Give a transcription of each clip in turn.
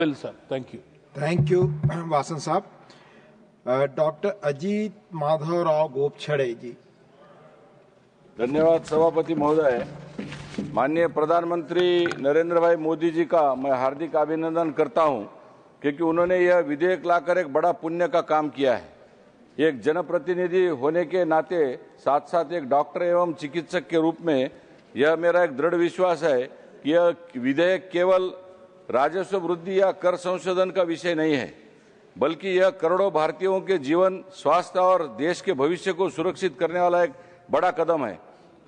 Bill sir, thank you. Thank you Vasan साहब। Doctor Ajit Madhavrao Gopchhade ji. धन्यवाद सभापति महोदय। माननीय प्रधानमंत्री नरेंद्र भाई मोदी जी का मैं हार्दिक अभिनंदन करता हूं, क्योंकि उन्होंने यह विधेयक लाकर एक बड़ा पुण्य का काम किया है। एक जनप्रतिनिधि होने के नाते साथ साथ एक डॉक्टर एवं चिकित्सक के रूप में यह मेरा एक दृढ़ विश्वास है कि यह विधेयक केवल राजस्व वृद्धि या कर संशोधन का विषय नहीं है, बल्कि यह करोड़ों भारतीयों के जीवन, स्वास्थ्य और देश के भविष्य को सुरक्षित करने वाला एक बड़ा कदम है।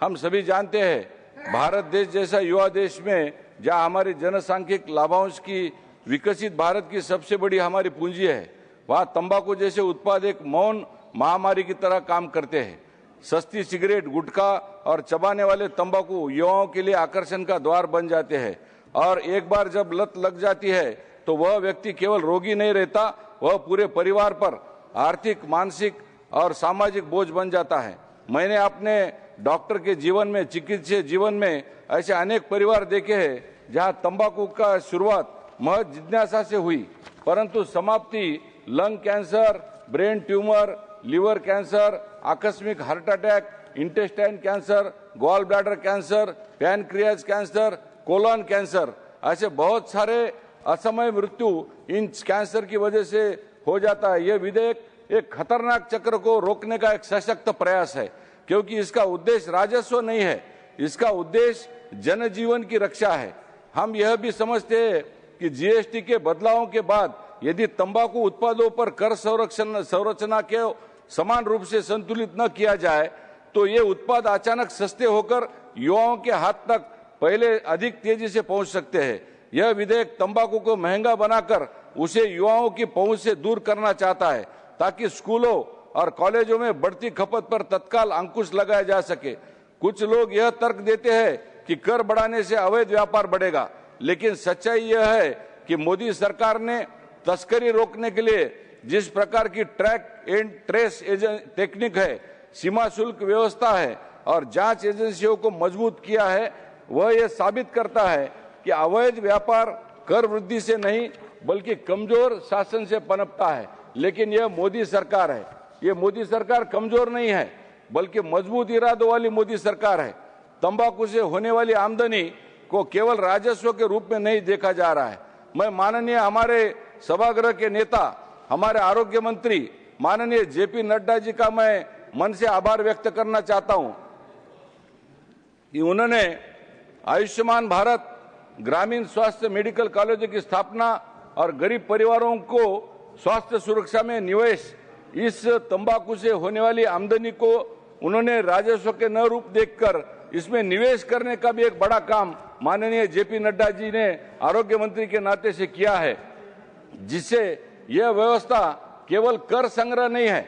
हम सभी जानते हैं, भारत देश जैसा युवा देश में जहां हमारी जनसांख्यिक लाभांश की विकसित भारत की सबसे बड़ी हमारी पूंजी है, वहां तंबाकू जैसे उत्पाद एक मौन महामारी की तरह काम करते हैं। सस्ती सिगरेट, गुटखा और चबाने वाले तंबाकू युवाओं के लिए आकर्षण का द्वार बन जाते हैं, और एक बार जब लत लग जाती है तो वह व्यक्ति केवल रोगी नहीं रहता, वह पूरे परिवार पर आर्थिक, मानसिक और सामाजिक बोझ बन जाता है। मैंने अपने डॉक्टर के जीवन में, चिकित्सीय जीवन में ऐसे अनेक परिवार देखे हैं जहां तंबाकू का शुरुआत महज जिज्ञासा से हुई, परंतु समाप्ति lung cancer, brain tumour, liver cancer, आकस्मिक heart attack, intestine cancer, gall bladder cancer, pancreas cancer, colon cancer, ऐसे बहुत सारे असमय मृत्यु इन कैंसर की वजह से हो जाता है। यह विधेयक एक खतरनाक चक्र को रोकने का एक सशक्त प्रयास है, क्योंकि इसका उद्देश्य राजस्व नहीं है, इसका उद्देश्य जनजीवन की रक्षा है। हम यह भी समझते हैं कि जीएसटी के बदलावों के बाद यदि तंबाकू उत्पादों पर कर संरचना के समान रूप से संतुलित न किया जाए तो ये उत्पाद अचानक सस्ते होकर युवाओं के हाथ तक पहले अधिक तेजी से पहुंच सकते हैं। यह विधेयक तंबाकू को महंगा बनाकर उसे युवाओं की पहुंच से दूर करना चाहता है, ताकि स्कूलों और कॉलेजों में बढ़ती खपत पर तत्काल अंकुश लगाया जा सके। कुछ लोग यह तर्क देते हैं कि कर बढ़ाने से अवैध व्यापार बढ़ेगा, लेकिन सच्चाई यह है कि मोदी सरकार ने तस्करी रोकने के लिए जिस प्रकार की ट्रैक एंड ट्रेस टेक्निक है, सीमा शुल्क व्यवस्था है और जांच एजेंसियों को मजबूत किया है, वह यह साबित करता है कि अवैध व्यापार कर वृद्धि से नहीं बल्कि कमजोर शासन से पनपता है। लेकिन यह मोदी सरकार है, ये मोदी सरकार कमजोर नहीं है बल्कि मजबूत इरादों वाली मोदी सरकार है। तंबाकू से होने वाली आमदनी को केवल राजस्व के रूप में नहीं देखा जा रहा है। मैं माननीय हमारे सभागृह के नेता, हमारे आरोग्य मंत्री माननीय जेपी नड्डा जी का मैं मन से आभार व्यक्त करना चाहता हूं कि उन्होंने आयुष्मान भारत, ग्रामीण स्वास्थ्य मेडिकल कॉलेजों की स्थापना और गरीब परिवारों को स्वास्थ्य सुरक्षा में निवेश, इस तंबाकू से होने वाली आमदनी को उन्होंने राजस्व के न रूप देखकर इसमें निवेश करने का भी एक बड़ा काम माननीय जेपी नड्डा जी ने आरोग्य मंत्री के नाते से किया है, जिससे यह व्यवस्था केवल कर संग्रह नहीं है,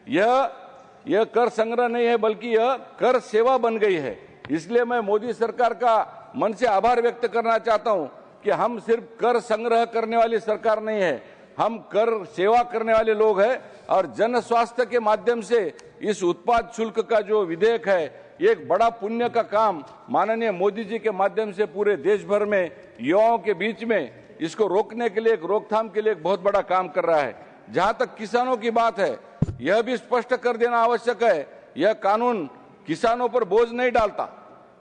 यह कर संग्रह नहीं है बल्कि यह कर सेवा बन गई है। इसलिए मैं मोदी सरकार का मन से आभार व्यक्त करना चाहता हूं कि हम सिर्फ कर संग्रह करने वाली सरकार नहीं है, हम कर सेवा करने वाले लोग हैं। और जन स्वास्थ्य के माध्यम से इस उत्पाद शुल्क का जो विधेयक है, एक बड़ा पुण्य का काम माननीय मोदी जी के माध्यम से पूरे देश भर में युवाओं के बीच में इसको रोकने के लिए, रोकथाम के लिए एक बहुत बड़ा काम कर रहा है। जहां तक किसानों की बात है, यह भी स्पष्ट कर देना आवश्यक है, यह कानून किसानों पर बोझ नहीं डालता।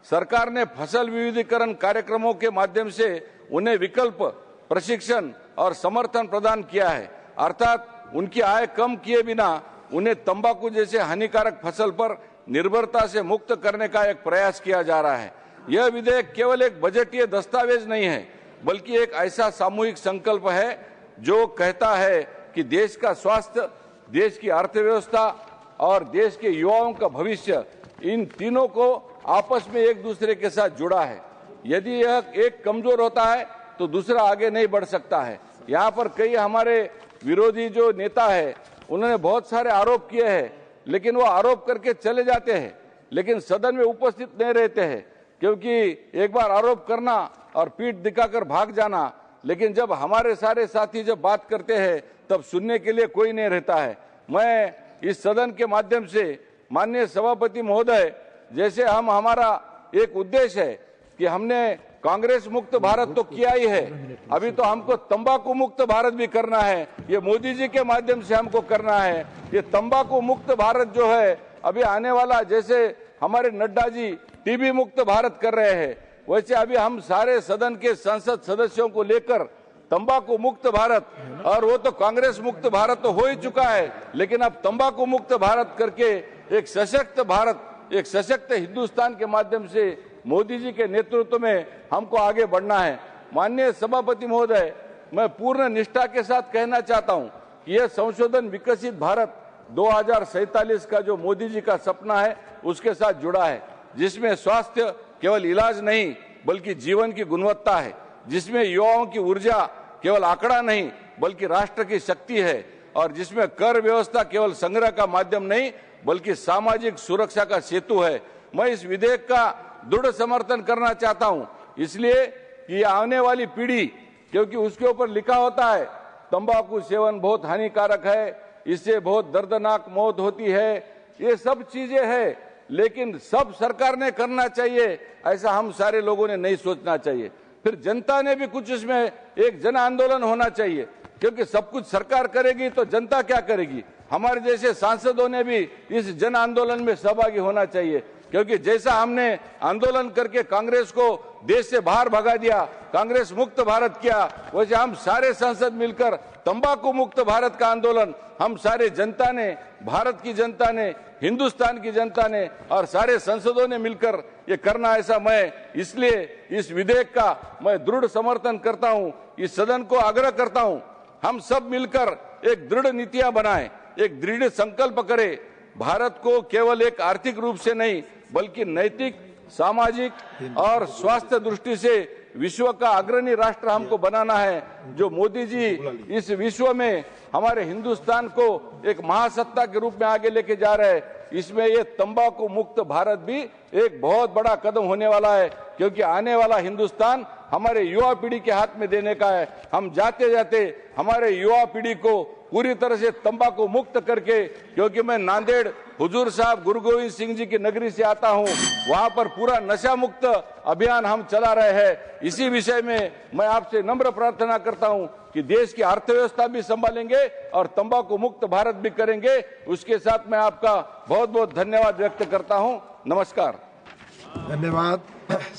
सरकार ने फसल विविधीकरण कार्यक्रमों के माध्यम से उन्हें विकल्प, प्रशिक्षण और समर्थन प्रदान किया है, अर्थात उनकी आय कम किए बिना उन्हें तंबाकू जैसे हानिकारक फसल पर निर्भरता से मुक्त करने का एक प्रयास किया जा रहा है। यह विधेयक केवल एक बजटीय दस्तावेज नहीं है, बल्कि एक ऐसा सामूहिक संकल्प है जो कहता है कि देश का स्वास्थ्य, देश की अर्थव्यवस्था और देश के युवाओं का भविष्य, इन तीनों को आपस में एक दूसरे के साथ जुड़ा है। यदि यह एक कमजोर होता है तो दूसरा आगे नहीं बढ़ सकता है। यहाँ पर कई हमारे विरोधी जो नेता है, उन्होंने बहुत सारे आरोप किए हैं, लेकिन वो आरोप करके चले जाते हैं, लेकिन सदन में उपस्थित नहीं रहते हैं, क्योंकि एक बार आरोप करना और पीठ दिखाकर भाग जाना, लेकिन जब हमारे सारे साथी जब बात करते हैं तब सुनने के लिए कोई नहीं रहता है। मैं इस सदन के माध्यम से माननीय सभापति महोदय, जैसे हमारा एक उद्देश्य है कि हमने कांग्रेस मुक्त भारत तो किया ही है, अभी तो हमको तंबाकू मुक्त भारत भी करना है। ये मोदी जी के माध्यम से हमको करना है। ये तंबाकू मुक्त भारत जो है अभी आने वाला, जैसे हमारे नड्डा जी टीबी मुक्त भारत कर रहे हैं, वैसे अभी हम सारे सदन के संसद सदस्यों को लेकर तंबाकू मुक्त भारत, और वो तो कांग्रेस मुक्त भारत तो हो ही चुका है, लेकिन अब तंबाकू मुक्त भारत करके एक सशक्त भारत, एक सशक्त हिंदुस्तान के माध्यम से मोदी जी के नेतृत्व में हमको आगे बढ़ना है। माननीय सभापति महोदय, मैं पूर्ण निष्ठा के साथ कहना चाहता हूं कि यह संशोधन विकसित भारत 2047 का जो मोदी जी का सपना है उसके साथ जुड़ा है, जिसमें स्वास्थ्य केवल इलाज नहीं बल्कि जीवन की गुणवत्ता है, जिसमें युवाओं की ऊर्जा केवल आंकड़ा नहीं बल्कि राष्ट्र की शक्ति है, और जिसमें कर व्यवस्था केवल संग्रह का माध्यम नहीं बल्कि सामाजिक सुरक्षा का सेतु है। मैं इस विधेयक का दृढ़ समर्थन करना चाहता हूं, इसलिए कि आने वाली पीढ़ी, क्योंकि उसके ऊपर लिखा होता है तंबाकू सेवन बहुत हानिकारक है, इससे बहुत दर्दनाक मौत होती है, ये सब चीजें हैं, लेकिन सब सरकार ने करना चाहिए ऐसा हम सारे लोगों ने नहीं सोचना चाहिए। फिर जनता ने भी कुछ इसमें एक जन आंदोलन होना चाहिए, क्योंकि सब कुछ सरकार करेगी तो जनता क्या करेगी। हमारे जैसे सांसदों ने भी इस जन आंदोलन में सहभागी होना चाहिए, क्योंकि जैसा हमने आंदोलन करके कांग्रेस को देश से बाहर भगा दिया, कांग्रेस मुक्त भारत किया, वैसे हम सारे सांसद मिलकर तंबाकू मुक्त भारत का आंदोलन हम सारे जनता ने, भारत की जनता ने, हिंदुस्तान की जनता ने और सारे सांसदों ने मिलकर ये करना, ऐसा मैं इसलिए इस विधेयक का मैं दृढ़ समर्थन करता हूं। इस सदन को आग्रह करता हूं, हम सब मिलकर एक दृढ़ नीतियां बनाएं, एक दृढ़ संकल्प करें, भारत को केवल एक आर्थिक रूप से नहीं बल्कि नैतिक, सामाजिक और स्वास्थ्य दृष्टि से विश्व का अग्रणी राष्ट्र हमको बनाना है। जो मोदी जी इस विश्व में हमारे हिंदुस्तान को एक महासत्ता के रूप में आगे लेके जा रहे हैं, इसमें ये तंबाकू मुक्त भारत भी एक बहुत बड़ा कदम होने वाला है, क्योंकि आने वाला हिंदुस्तान हमारे युवा पीढ़ी के हाथ में देने का है। हम जाते जाते हमारे युवा पीढ़ी को पूरी तरह से तंबाकू मुक्त करके, क्योंकि मैं नांदेड़ हुजूर साहब गुरु गोविंद सिंह जी की नगरी से आता हूं, वहां पर पूरा नशा मुक्त अभियान हम चला रहे हैं। इसी विषय में मैं आपसे नम्र प्रार्थना करता हूं कि देश की अर्थव्यवस्था भी संभालेंगे और तंबाकू मुक्त भारत भी करेंगे। उसके साथ मैं आपका बहुत बहुत धन्यवाद व्यक्त करता हूं। नमस्कार। धन्यवाद।